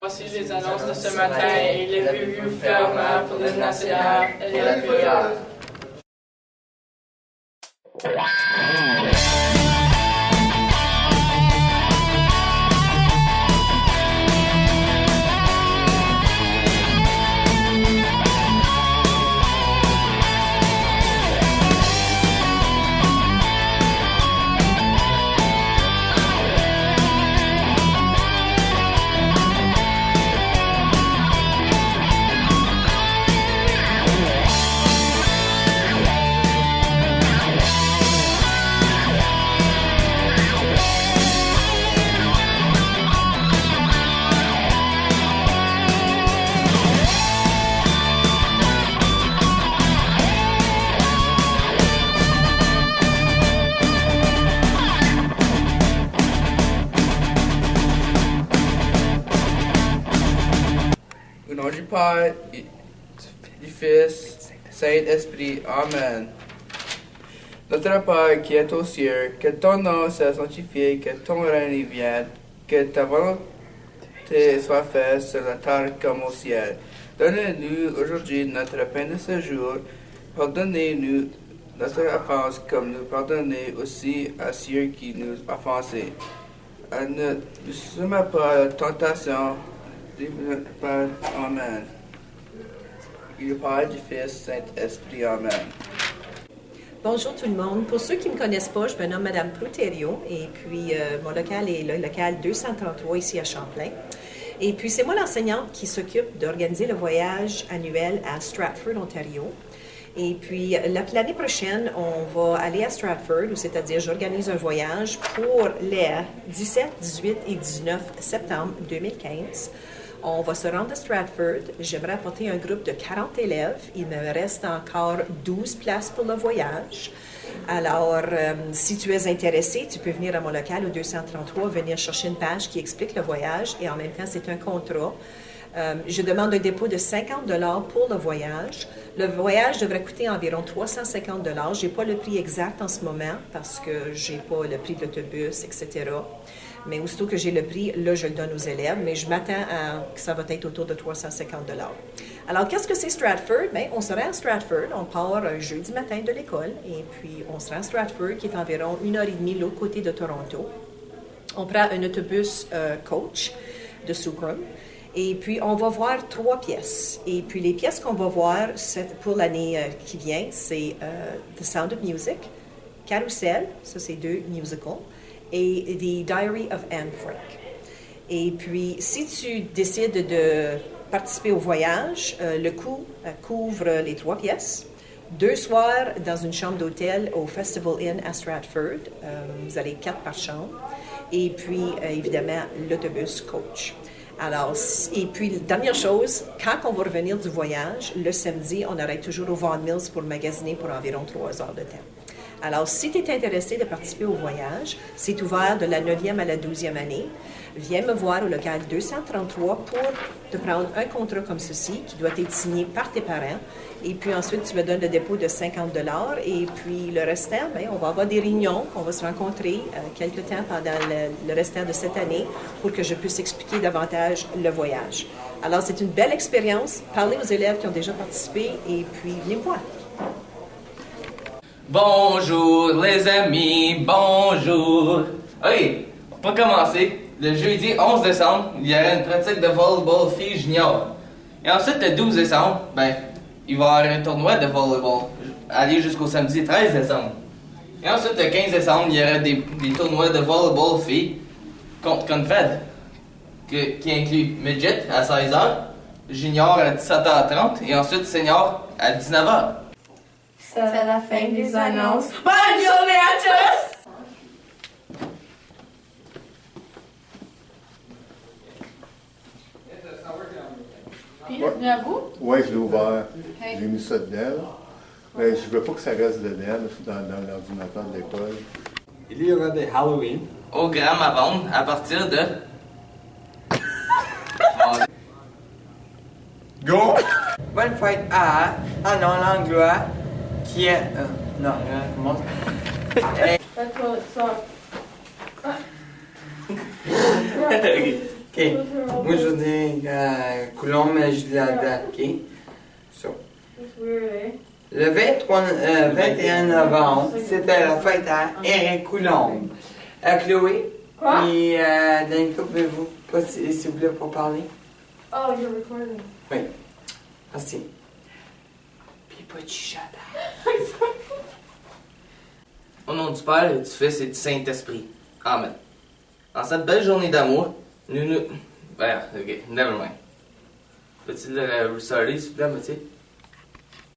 Voici les annonces de ce matin et les revues fermées pour le national et le prière. Au nom du Père, du Fils, Saint-Esprit. Amen. Notre Père qui est aux cieux, que ton nom soit sanctifié, que ton règne vienne, que ta volonté soit faite sur la terre comme au ciel. Donne-nous aujourd'hui notre pain de ce jour. Pardonnez-nous notre offense comme nous pardonnons aussi à ceux qui nous offensent. Ne nous soumets pas à la tentation. Amen. Du Père, du Fils, Saint-Esprit. Amen. Bonjour tout le monde. Pour ceux qui ne me connaissent pas, je me nomme Madame Proutério et puis mon local est le local 233 ici à Champlain. Et puis c'est moi l'enseignante qui s'occupe d'organiser le voyage annuel à Stratford, Ontario. Et puis l'année prochaine, on va aller à Stratford, c'est-à-dire j'organise un voyage pour les 17, 18 et 19 septembre 2015. On va se rendre à Stratford. J'aimerais apporter un groupe de 40 élèves. Il me reste encore 12 places pour le voyage. Alors, si tu es intéressé, tu peux venir à mon local au 233, venir chercher une page qui explique le voyage et en même temps, c'est un contrat. Je demande un dépôt de 50 $ pour le voyage. Le voyage devrait coûter environ 350 $. Je n'ai pas le prix exact en ce moment parce que je n'ai pas le prix de l'autobus, etc. Mais aussitôt que j'ai le prix, là, je le donne aux élèves. Mais je m'attends à que ça va être autour de 350 $. Alors, qu'est-ce que c'est Stratford? Bien, on se rend à Stratford. On part jeudi matin de l'école. Et puis, on se rend à Stratford, qui est environ 1h30 de l'autre côté de Toronto. On prend un autobus coach de Sucrum. Et puis, on va voir 3 pièces. Et puis, les pièces qu'on va voir pour l'année qui vient, c'est The Sound of Music, Carousel, ça c'est 2 musicals, et The Diary of Anne Frank. Et puis, si tu décides de participer au voyage, le coût couvre les 3 pièces. 2 soirs dans une chambre d'hôtel au Festival Inn à Stratford. Vous allez 4 par chambre. Et puis, évidemment, l'autobus coach. Alors, et puis, dernière chose, quand on va revenir du voyage, le samedi, on arrête toujours au Vaughan Mills pour magasiner pour environ 3 heures de temps. Alors, si tu es intéressé de participer au voyage, c'est ouvert de la 9e à la 12e année. Viens me voir au local 233 pour te prendre un contrat comme ceci qui doit être signé par tes parents. Et puis ensuite, tu me donnes le dépôt de 50 $. Et puis le restant, bien, on va avoir des réunions, on va se rencontrer quelque temps pendant le restant de cette année pour que je puisse expliquer davantage le voyage. Alors, c'est une belle expérience. Parlez aux élèves qui ont déjà participé et puis venez me voir. Bonjour les amis, bonjour. Oui, pour commencer, le jeudi 11 décembre, il y aura une pratique de volleyball filles junior. Et ensuite, le 12 décembre, ben, il va y avoir un tournoi de volleyball, aller jusqu'au samedi 13 décembre. Et ensuite, le 15 décembre, il y aura des tournois de volleyball filles contre Confed, qui inclut midget à 16h, junior à 17h30 et ensuite senior à 19h. C'est la fin des annonces. Bonne journée à tous! Puis, venu à vous? Oui, je l'ai ouvert. Hey. J'ai mis ça dedans. Mais je ne veux pas que ça reste dedans, dans l'ordinateur de l'école. Il y aura des Halloween. Au gramme à vendre à partir de... Go! Bonne fête à Anon Langlois, qui est... non, comment ça? OK. Moi, je dis Coulombe, mais je dis la date. OK? So. Le 21 novembre, c'était la fête à Eric Coulombe. Chloé, Quoi? et Danica, pouvez-vous passer, s'il vous plaît, pour parler? Oh, you're recording. Oui. Merci. Puis pas de chuchotage. Au nom du Père, et du Fils et du Saint-Esprit. Amen. En cette belle journée d'amour, nous... Ben, ok, never mind. Peux-tu le restarter, s'il vous plaît, Mathieu?